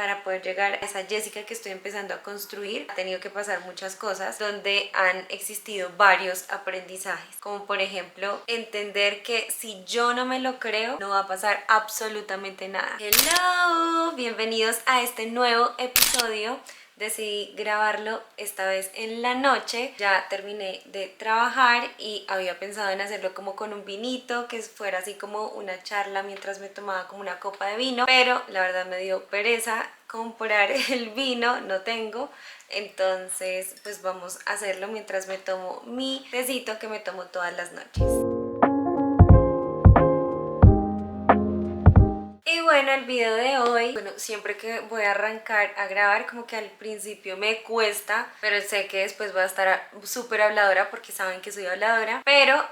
para poder llegar a esa Jessica que estoy empezando a construir. Ha tenido que pasar muchas cosas donde han existido varios aprendizajes, como por ejemplo entender que si yo no me lo creo no va a pasar absolutamente nada. Hello, bienvenidos a este nuevo episodio. Decidí grabarlo esta vez en la noche. Ya terminé de trabajar y había pensado en hacerlo como con un vinito, que fuera así como una charla mientras me tomaba como una copa de vino, pero la verdad me dio pereza comprar el vino, no tengo. Entonces pues vamos a hacerlo mientras me tomo mi tecito que me tomo todas las noches. Y bueno, el video de hoy, bueno, siempre que voy a arrancar a grabar, como que al principio me cuesta, pero sé que después voy a estar súper habladora porque saben que soy habladora. Pero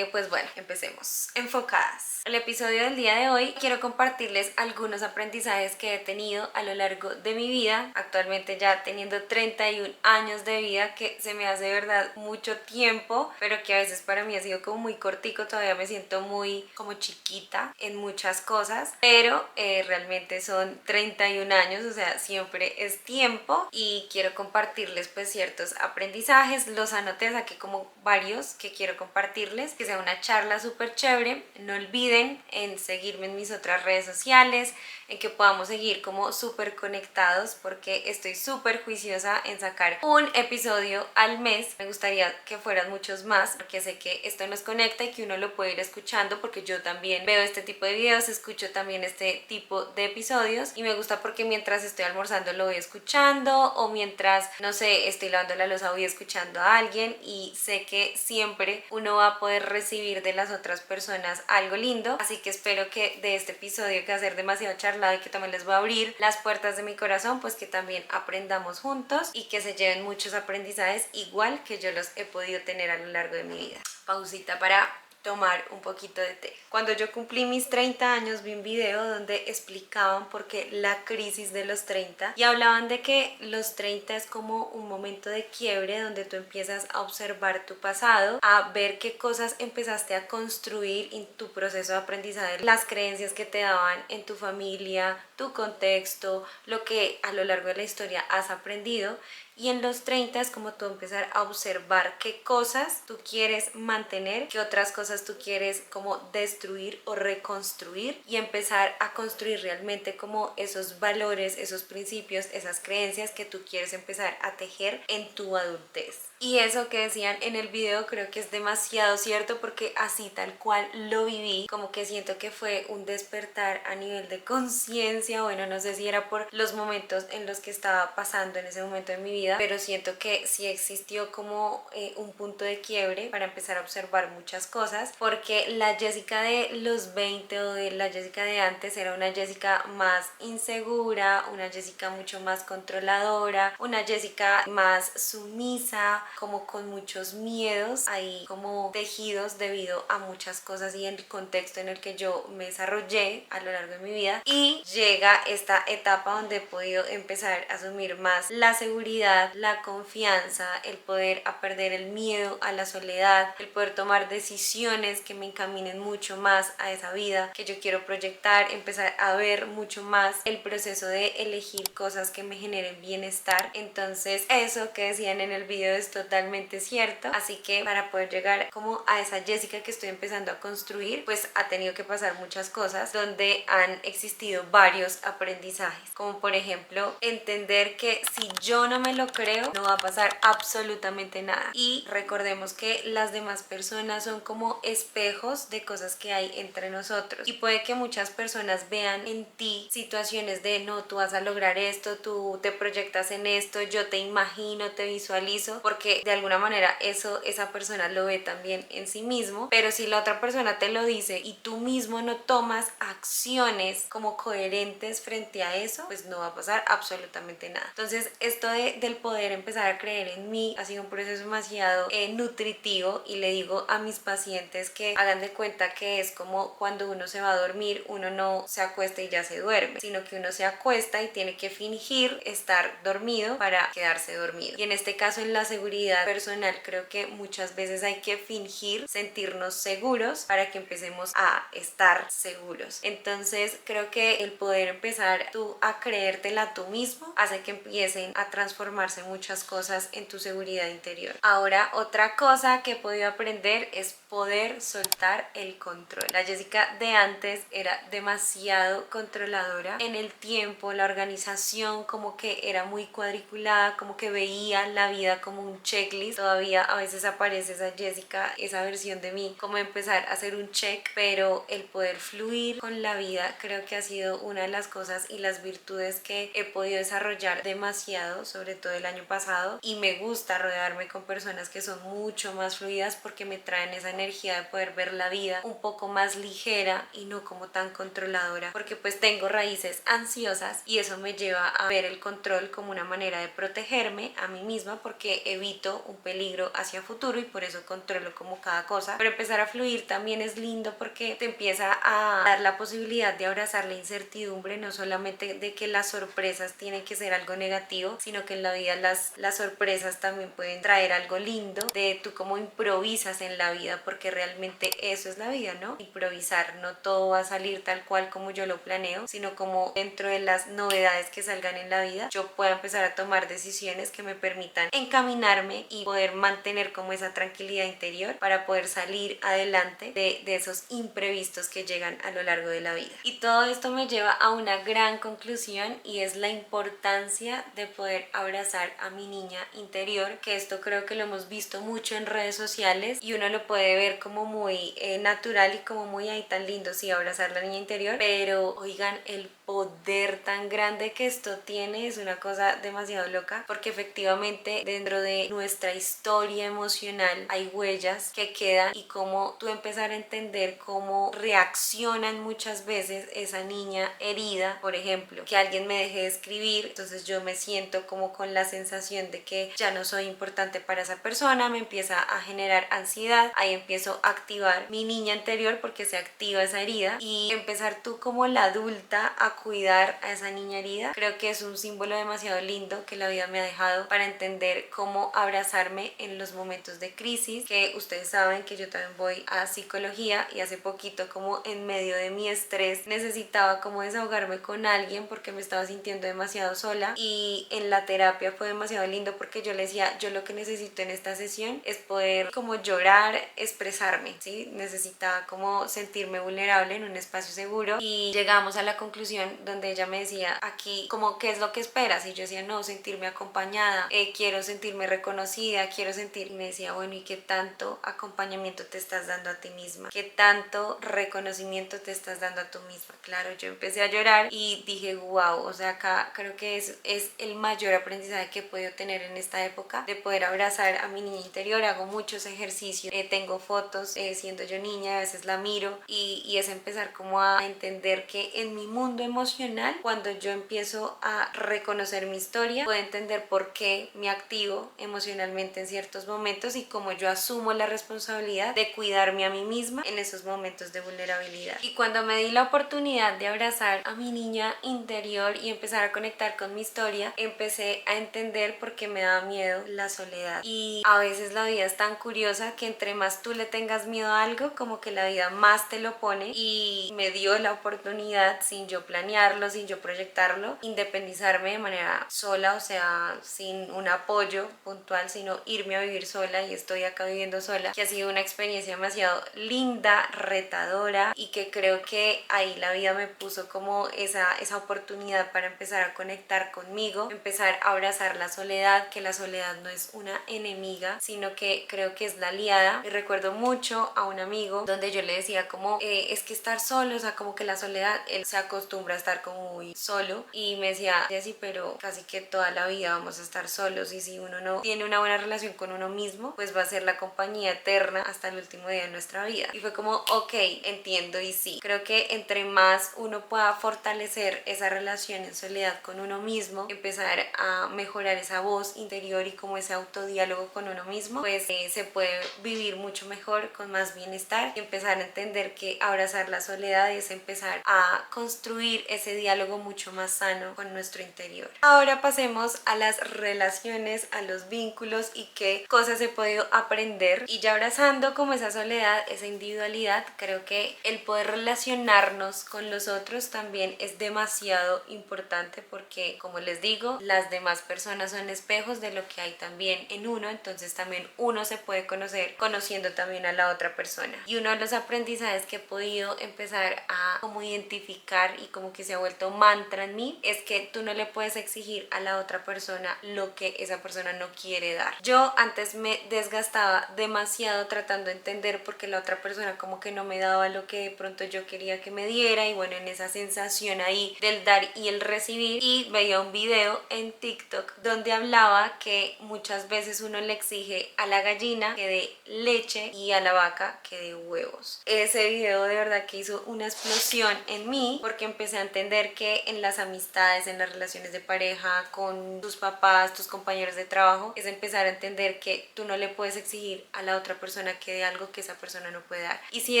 pues bueno, empecemos. Enfocadas. El episodio del día de hoy quiero compartirles algunos aprendizajes que he tenido a lo largo de mi vida. Actualmente ya teniendo 31 años de vida, que se me hace de verdad mucho tiempo, pero que a veces para mí ha sido como muy cortico. Todavía me siento muy como chiquita en muchas cosas, pero realmente son 31 años, o sea, siempre es tiempo y quiero compartirles pues ciertos aprendizajes. Los anoté, saqué como varios que quiero compartirles, que sea una charla súper chévere. No olviden en seguirme en mis otras redes sociales, en que podamos seguir como súper conectados, porque estoy súper juiciosa en sacar un episodio al mes. Me gustaría que fueran muchos más, porque sé que esto nos conecta y que uno lo puede ir escuchando, porque yo también veo este tipo de videos, escucho también este tipo de episodios y me gusta porque mientras estoy almorzando lo voy escuchando, o mientras, no sé, estoy lavando la loza voy escuchando a alguien, y sé que siempre uno va a poder recibir de las otras personas algo lindo. Así que espero que de este episodio, que va a ser demasiado charlado y que también les voy a abrir las puertas de mi corazón, pues que también aprendamos juntos y que se lleven muchos aprendizajes igual que yo los he podido tener a lo largo de mi vida. Pausita para tomar un poquito de té. Cuando yo cumplí mis 30 años vi un video donde explicaban por qué la crisis de los 30, y hablaban de que los 30 es como un momento de quiebre donde tú empiezas a observar tu pasado, a ver qué cosas empezaste a construir en tu proceso de aprendizaje, las creencias que te daban en tu familia, tu contexto, lo que a lo largo de la historia has aprendido. Y en los 30 es como tú empezar a observar qué cosas tú quieres mantener, qué otras cosas tú quieres como destruir o reconstruir, y empezar a construir realmente como esos valores, esos principios, esas creencias que tú quieres empezar a tejer en tu adultez. Y eso que decían en el video creo que es demasiado cierto, porque así tal cual lo viví. Como que siento que fue un despertar a nivel de conciencia. Bueno, no sé si era por los momentos en los que estaba pasando en ese momento de mi vida, pero siento que sí existió como un punto de quiebre para empezar a observar muchas cosas, porque la Jessica de los 20 o de la Jessica de antes era una Jessica más insegura, una Jessica mucho más controladora, una Jessica más sumisa, como con muchos miedos ahí como tejidos debido a muchas cosas y el contexto en el que yo me desarrollé a lo largo de mi vida. Y llega esta etapa donde he podido empezar a asumir más la seguridad, la confianza, el poder a perder el miedo a la soledad, el poder tomar decisiones que me encaminen mucho más a esa vida que yo quiero proyectar, empezar a ver mucho más el proceso de elegir cosas que me generen bienestar. Entonces eso que decían en el video es totalmente cierto. Así que para poder llegar como a esa Jessica que estoy empezando a construir, pues ha tenido que pasar muchas cosas donde han existido varios aprendizajes, como por ejemplo entender que si yo no me lo creo no va a pasar absolutamente nada. Y recordemos que las demás personas son como espejos de cosas que hay entre nosotros, y puede que muchas personas vean en ti situaciones de no, tú vas a lograr esto, tú te proyectas en esto, yo te imagino, te visualizo, porque de alguna manera eso esa persona lo ve también en sí mismo. Pero si la otra persona te lo dice y tú mismo no tomas acciones como coherentes frente a eso, pues no va a pasar absolutamente nada. Entonces esto del poder empezar a creer en mí ha sido un proceso demasiado nutritivo, y le digo a mis pacientes que hagan de cuenta que es como cuando uno se va a dormir, uno no se acuesta y ya se duerme, sino que uno se acuesta y tiene que fingir estar dormido para quedarse dormido. Y en este caso, en la seguridad personal, creo que muchas veces hay que fingir sentirnos seguros para que empecemos a estar seguros. Entonces creo que el poder poder empezar tú a creértela tú mismo hace que empiecen a transformarse muchas cosas en tu seguridad interior. Ahora, otra cosa que he podido aprender es poder soltar el control. La Jessica de antes era demasiado controladora en el tiempo, la organización, como que era muy cuadriculada, como que veía la vida como un checklist. Todavía a veces aparece esa Jessica, esa versión de mí, como empezar a hacer un check, pero el poder fluir con la vida creo que ha sido una de las cosas y las virtudes que he podido desarrollar demasiado, sobre todo el año pasado, y me gusta rodearme con personas que son mucho más fluidas porque me traen esa energía de poder ver la vida un poco más ligera y no como tan controladora, porque pues tengo raíces ansiosas y eso me lleva a ver el control como una manera de protegerme a mí misma porque evito un peligro hacia futuro y por eso controlo como cada cosa. Pero empezar a fluir también es lindo porque te empieza a dar la posibilidad de abrazar la incertidumbre, no solamente de que las sorpresas tienen que ser algo negativo, sino que en la vida las sorpresas también pueden traer algo lindo, de tú cómo improvisas en la vida, porque realmente eso es la vida, ¿no? Improvisar, no todo va a salir tal cual como yo lo planeo, sino como dentro de las novedades que salgan en la vida, yo pueda empezar a tomar decisiones que me permitan encaminarme y poder mantener como esa tranquilidad interior para poder salir adelante de esos imprevistos que llegan a lo largo de la vida. Y todo esto me lleva a una gran conclusión y es la importancia de poder abrazar a mi niña interior, que esto creo que lo hemos visto mucho en redes sociales y uno lo puede ver como muy natural y como muy ahí tan lindo, sí, abrazar la niña interior, pero oigan, el poder tan grande que esto tiene es una cosa demasiado loca, porque efectivamente dentro de nuestra historia emocional hay huellas que quedan y como tú empezar a entender cómo reaccionan muchas veces esa niña herida, por ejemplo, que alguien me deje de escribir, entonces yo me siento como con la sensación de que ya no soy importante para esa persona, me empieza a generar ansiedad, ahí empiezo a activar mi niña interior porque se activa esa herida y empezar tú como la adulta a cuidar a esa niña herida, creo que es un símbolo demasiado lindo que la vida me ha dejado para entender cómo abrazarme en los momentos de crisis, que ustedes saben que yo también voy a psicología y hace poquito como en medio de mi estrés necesitaba como desahogarme con alguien porque me estaba sintiendo demasiado sola y en la terapia fue demasiado lindo porque yo le decía, yo lo que necesito en esta sesión es poder como llorar, expresarme, ¿sí? Necesitaba como sentirme vulnerable en un espacio seguro y llegamos a la conclusión donde ella me decía, aquí como qué es lo que esperas, y yo decía, no, sentirme acompañada, quiero sentirme reconocida, quiero sentir, y me decía, bueno, ¿y qué tanto acompañamiento te estás dando a ti misma? ¿Qué tanto reconocimiento te estás dando a tú misma? Claro, yo empecé a llorar y dije, wow, o sea, acá creo que es el mayor aprendizaje que he podido tener en esta época, de poder abrazar a mi niña interior. Hago muchos ejercicios, tengo fotos siendo yo niña, a veces la miro y es empezar como a entender que en mi mundo emocional, cuando yo empiezo a reconocer mi historia, puedo entender por qué me activo emocionalmente en ciertos momentos y cómo yo asumo la responsabilidad de cuidarme a mí misma en esos momentos de vulnerabilidad. Y cuando me di la oportunidad de abrazar a mi niña interior y empezar a conectar con mi historia, empecé a entender por qué me daba miedo la soledad. Y a veces la vida es tan curiosa que entre más tú le tengas miedo a algo, como que la vida más te lo pone, y me dio la oportunidad, sin yo planearlo, sin yo proyectarlo, independizarme de manera sola, o sea, sin un apoyo puntual, sino irme a vivir sola, y estoy acá viviendo sola, que ha sido una experiencia demasiado linda, retadora, y que creo que ahí la vida me puso como esa oportunidad para empezar a conectar conmigo, empezar a abrazar la soledad, que la soledad no es una enemiga, sino que creo que es la aliada. Y recuerdo mucho a un amigo donde yo le decía como, es que estar solo, o sea, como que la soledad, él se acostumbra a estar como muy solo, y me decía, sí, pero casi que toda la vida vamos a estar solos, y si uno no tiene una buena relación con uno mismo, pues va a ser la compañía eterna hasta el último día de nuestra vida. Y fue como, ok, entiendo, y sí, creo que entre más uno pueda fortalecer esa relación en soledad con uno mismo, empezar a mejorar esa voz interior y como ese autodiálogo con uno mismo, pues se puede vivir mucho mejor, con más bienestar, y empezar a entender que abrazar la soledad es empezar a construir ese diálogo mucho más sano con nuestro interior. Ahora pasemos a las relaciones, a los vínculos y qué cosas he podido aprender. Y ya abrazando como esa soledad, esa individualidad, creo que el poder relacionarnos con los otros también también es demasiado importante porque, como les digo, las demás personas son espejos de lo que hay también en uno, entonces también uno se puede conocer conociendo también a la otra persona. Y uno de los aprendizajes que he podido empezar a como identificar y como que se ha vuelto mantra en mí es que tú no le puedes exigir a la otra persona lo que esa persona no quiere dar. Yo antes me desgastaba demasiado tratando de entender porque la otra persona como que no me daba lo que de pronto yo quería que me diera, y bueno, en esa sensación ahí del dar y el recibir, y veía un video en TikTok donde hablaba que muchas veces uno le exige a la gallina que dé leche y a la vaca que dé huevos. Ese video de verdad que hizo una explosión en mí porque empecé a entender que en las amistades, en las relaciones de pareja, con tus papás, tus compañeros de trabajo, es empezar a entender que tú no le puedes exigir a la otra persona que dé algo que esa persona no puede dar. Y si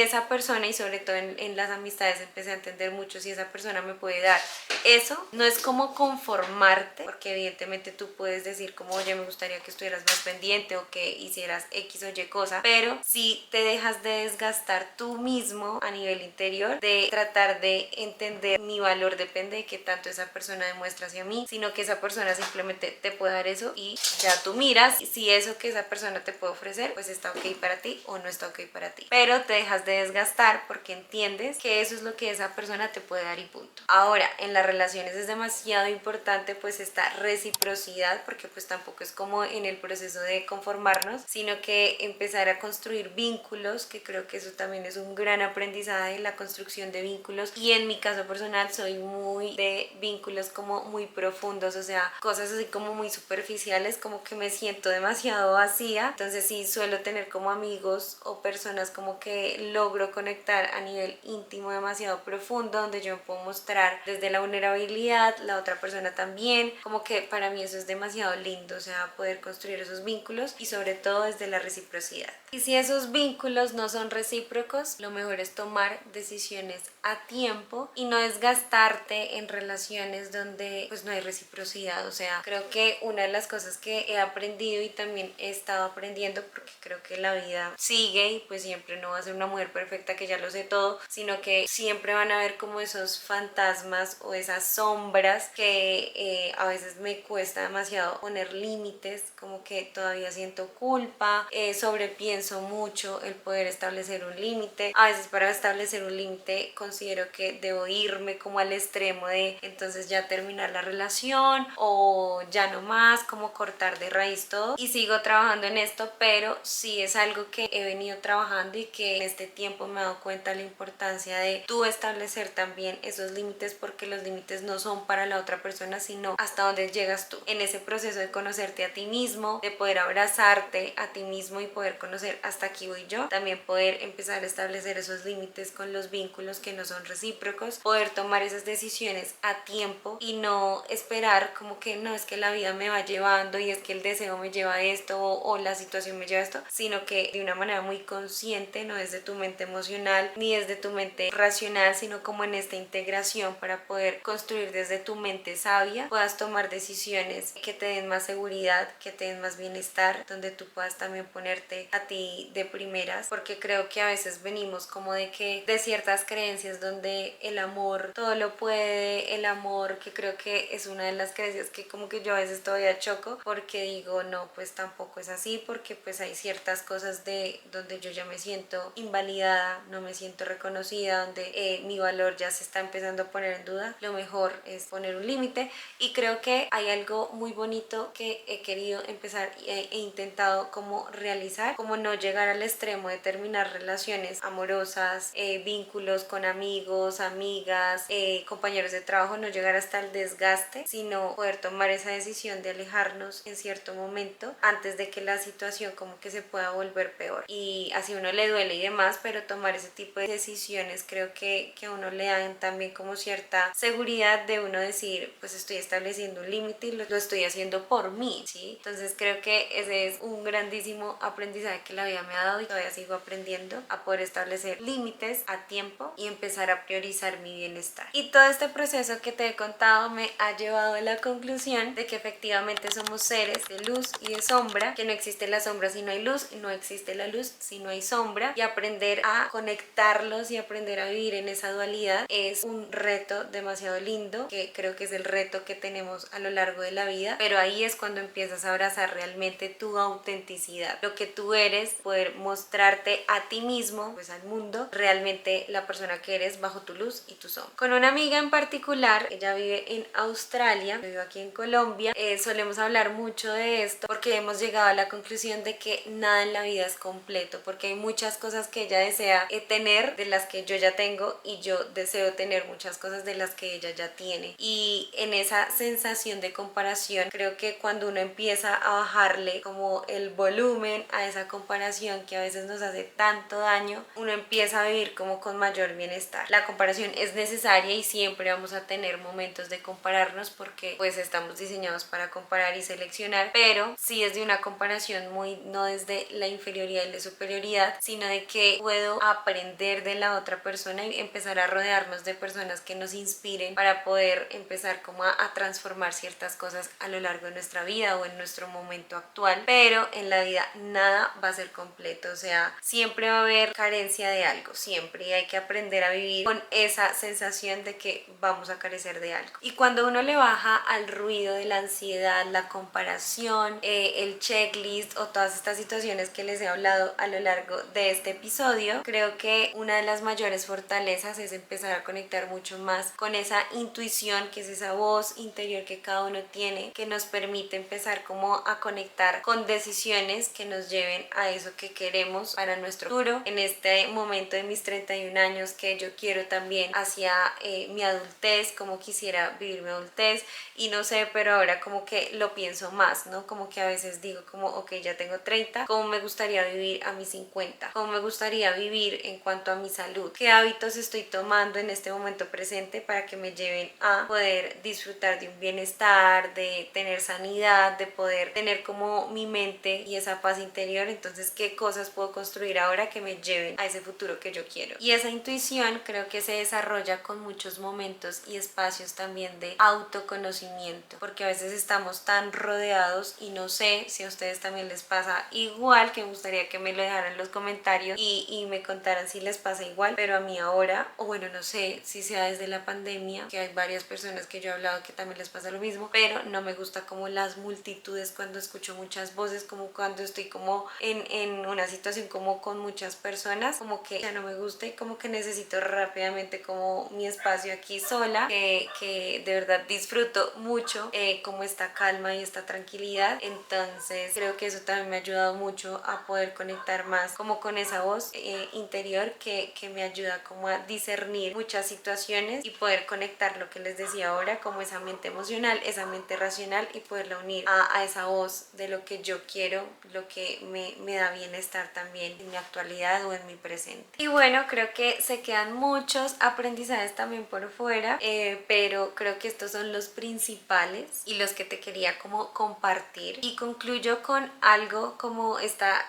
esa persona, y sobre todo en las amistades empecé a entender mucho, si esa persona me puede dar eso, no es como conformarte, porque evidentemente tú puedes decir como, oye, me gustaría que estuvieras más pendiente o que hicieras X o Y cosa, pero si te dejas de desgastar tú mismo a nivel interior, de tratar de entender mi valor depende de qué tanto esa persona demuestra hacia mí, sino que esa persona simplemente te puede dar eso y ya tú miras si eso que esa persona te puede ofrecer pues está ok para ti o no está ok para ti, pero te dejas de desgastar porque entiendes que eso es lo que esa persona te puede dar y punto. Ahora, en las relaciones es demasiado importante pues esta reciprocidad, porque pues tampoco es como en el proceso de conformarnos, sino que empezar a construir vínculos, que creo que eso también es un gran aprendizaje, la construcción de vínculos. Y en mi caso personal soy muy de vínculos como muy profundos, o sea, cosas así como muy superficiales, como que me siento demasiado vacía, entonces sí suelo tener como amigos o personas como que logro conectar a nivel íntimo demasiado profundo, donde yo me puedo mostrar desde la vulnerabilidad, la otra persona también, como que para mí eso es demasiado lindo, o sea, poder construir esos vínculos y sobre todo desde la reciprocidad. Y si esos vínculos no son recíprocos, lo mejor es tomar decisiones a tiempo y no desgastarte en relaciones donde pues no hay reciprocidad. O sea, creo que una de las cosas que he aprendido y también he estado aprendiendo, porque creo que la vida sigue y pues siempre no va a ser una mujer perfecta que ya lo sé todo, sino que siempre van a haber como esos fantasmas o esas sombras que a veces me cuesta demasiado poner límites, como que todavía siento culpa, sobrepienso mucho el poder establecer un límite. A veces para establecer un límite considero que debo irme como al extremo de entonces ya terminar la relación o ya no más, como cortar de raíz todo, y sigo trabajando en esto, pero sí es algo que he venido trabajando y que en este tiempo me he dado cuenta la importancia de tú establecer también esos límites, porque los límites no son para la otra persona sino hasta donde llegas tú en ese proceso de conocerte a ti mismo, de poder abrazarte a ti mismo y poder conocer hasta aquí voy yo, también poder empezar a establecer esos límites con los vínculos que no son recíprocos, poder tomar esas decisiones a tiempo y no esperar como que no, es que la vida me va llevando y es que el deseo me lleva a esto o la situación me lleva a esto, sino que de una manera muy consciente, no desde tu mente emocional ni desde tu mente racional, sino como en esta integración para poder construir desde tu mente sabia, puedas tomar decisiones que te den más seguridad, que te den más bienestar, donde tú puedas también ponerte a ti de primeras, porque creo que a veces venimos como de ciertas creencias donde el amor todo lo puede, el amor, que creo que es una de las creencias que como que yo a veces todavía choco, porque digo no, pues tampoco es así, porque pues hay ciertas cosas de donde yo ya me siento invalidada, no me siento reconocida, donde mi valor ya se está empezando a poner en duda. Lo mejor es poner un límite, y creo que hay algo muy bonito que he querido empezar e intentado como realizar, como no llegar al extremo de terminar relaciones amorosas, vínculos con amigos, amigas, compañeros de trabajo, no llegar hasta el desgaste, sino poder tomar esa decisión de alejarnos en cierto momento antes de que la situación como que se pueda volver peor, y así uno le duele y demás, pero tomar ese tipo de decisiones creo que a uno le dan también como cierta seguridad de uno decir pues estoy estableciendo un límite y lo estoy haciendo por mí, ¿sí? Entonces creo que ese es un grandísimo aprendizaje que la vida me ha dado y todavía sigo aprendiendo a poder establecer límites a tiempo y empezar a priorizar mi bienestar. Y todo este proceso que te he contado me ha llevado a la conclusión de que efectivamente somos seres de luz y de sombra, que no existe la sombra si no hay luz y no existe la luz si no hay sombra, y aprender a conectarlos y aprender a vivir en esa dualidad es un reto demasiado lindo, que creo que es el reto que tenemos a lo largo de la vida, pero ahí es cuando empiezas a abrazar realmente tu autenticidad, lo que tú eres, poder mostrarte a ti mismo, pues al mundo, realmente la persona que eres bajo tu luz y tu sombra. Con una amiga en particular, ella vive en Australia, yo vivo aquí en Colombia, solemos hablar mucho de esto porque hemos llegado a la conclusión de que nada en la vida es completo, porque hay muchas cosas que ella desea tener de las que yo ya tengo y yo deseo tener muchas cosas de las que ella ya tiene, y en esa sensación de comparación creo que cuando uno empieza a bajarle como el volumen a esa comparación que a veces nos hace tanto daño, uno empieza a vivir como con mayor bienestar. La comparación es necesaria y siempre vamos a tener momentos de compararnos porque pues estamos diseñados para comparar y seleccionar, pero sí es de una comparación muy, no desde la inferioridad y la superioridad, sino de que puedo aprender de la otra persona y empezar a rodearnos de personas que nos inspiren para poder empezar como a transformar ciertas cosas a lo largo de nuestra vida o en nuestro momento actual. Pero en la vida nada va a ser completo, o sea, siempre va a haber carencia de algo, siempre, y hay que aprender a vivir con esa sensación de que vamos a carecer de algo. Y cuando uno le baja al ruido de la ansiedad, la comparación, el checklist o todas estas situaciones que les he hablado a lo largo de este episodio, creo que una de las mayores fortalezas es empezar a conectar mucho más con esa intuición, que es esa voz interior que cada uno tiene, que nos permite empezar como a conectar con decisiones que nos lleven a eso que queremos para nuestro futuro. En este momento de mis 31 años que yo quiero también hacia mi adultez, como quisiera vivir mi adultez, y no sé, pero ahora como que lo pienso más, ¿no? Como que a veces digo como, ok, ya tengo 30, ¿cómo me gustaría vivir a mis 50? ¿Cómo me gustaría vivir en cuanto a mi salud? ¿Qué hábitos estoy tomando en este momento presente para que me lleven a poder disfrutar de un bienestar, de tener sanidad, de poder tener como mi mente y esa paz interior? Entonces, ¿qué cosas puedo construir ahora que me lleven a ese futuro que yo quiero? Y esa intuición creo que se desarrolla con muchos momentos y espacios también de autoconocimiento, porque a veces estamos tan rodeados, y no sé si a ustedes también les pasa igual, que me gustaría que me lo dejaran en los comentarios y me contaran si les pasa igual, pero a mí ahora, o bueno, no sé si sea desde la pandemia, que hay varias personas que yo he hablado que también les pasa lo mismo, pero no me gusta como las multitudes, cuando escucho muchas voces, como cuando estoy como en una situación como con muchas personas, como que ya no me gusta y como que necesito rápidamente como mi espacio aquí sola, que de verdad disfruto mucho como esta calma y esta tranquilidad. Entonces creo que eso también me ha ayudado mucho a poder conectar más como con esa voz interior que me ayuda como a discernir muchas situaciones y poder conectar lo que les decía ahora, como esa mente emocional, esa mente racional, y poderla unir a esa voz de lo que yo quiero, lo que me da bienestar también en mi actualidad o en mi presente. Y bueno, creo que se quedan muchos aprendizajes también por fuera, pero creo que estos son los principales y los que te quería como compartir. Y concluyo con algo como esta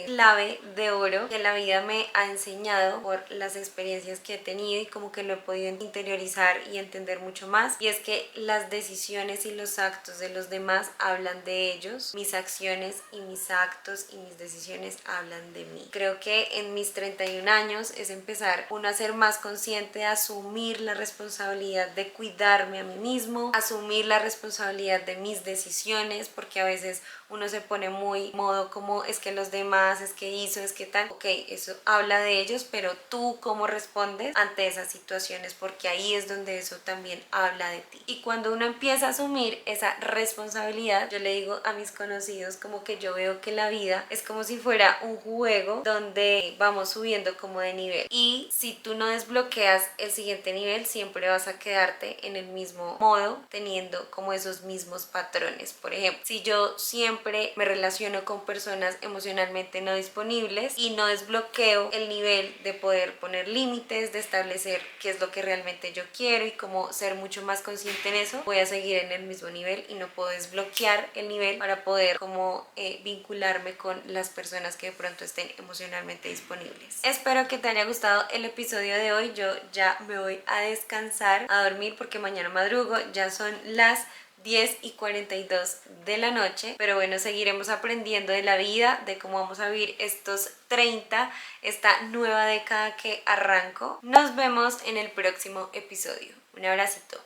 clave de oro que la vida me ha enseñado por las experiencias que he tenido y como que lo he podido interiorizar y entender mucho más, y es que las decisiones y los actos de los demás hablan de ellos, mis acciones y mis actos y mis decisiones hablan de mí. Creo que en mis 31 años es empezar uno a ser más consciente de asumir la responsabilidad de cuidarme a mí mismo, asumir la responsabilidad de mis decisiones, porque a veces uno se pone muy modo como es que los demás, es que hizo, es que tal, ok, eso habla de ellos, pero tú cómo respondes ante esas situaciones, porque ahí es donde eso también habla de ti. Y cuando uno empieza a asumir esa responsabilidad, yo le digo a mis conocidos como que yo veo que la vida es como si fuera un juego donde vamos subiendo como de nivel, y si tú no desbloqueas el siguiente nivel siempre vas a quedarte en el mismo modo teniendo como esos mismos patrones. Por ejemplo, si yo siempre me relaciono con personas emocionalmente no disponibles y no desbloqueo el nivel de poder poner límites, de establecer qué es lo que realmente yo quiero y cómo ser mucho más consciente en eso, voy a seguir en el mismo nivel y no puedo desbloquear el nivel para poder como vincularme con las personas que de pronto estén emocionalmente disponibles. Espero que te haya gustado el episodio de hoy. Yo ya me voy a descansar, a dormir, porque mañana madrugo, ya son las 10:42 de la noche, pero bueno, seguiremos aprendiendo de la vida, de cómo vamos a vivir estos 30, esta nueva década que arranco. Nos vemos en el próximo episodio. Un abracito,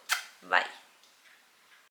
bye.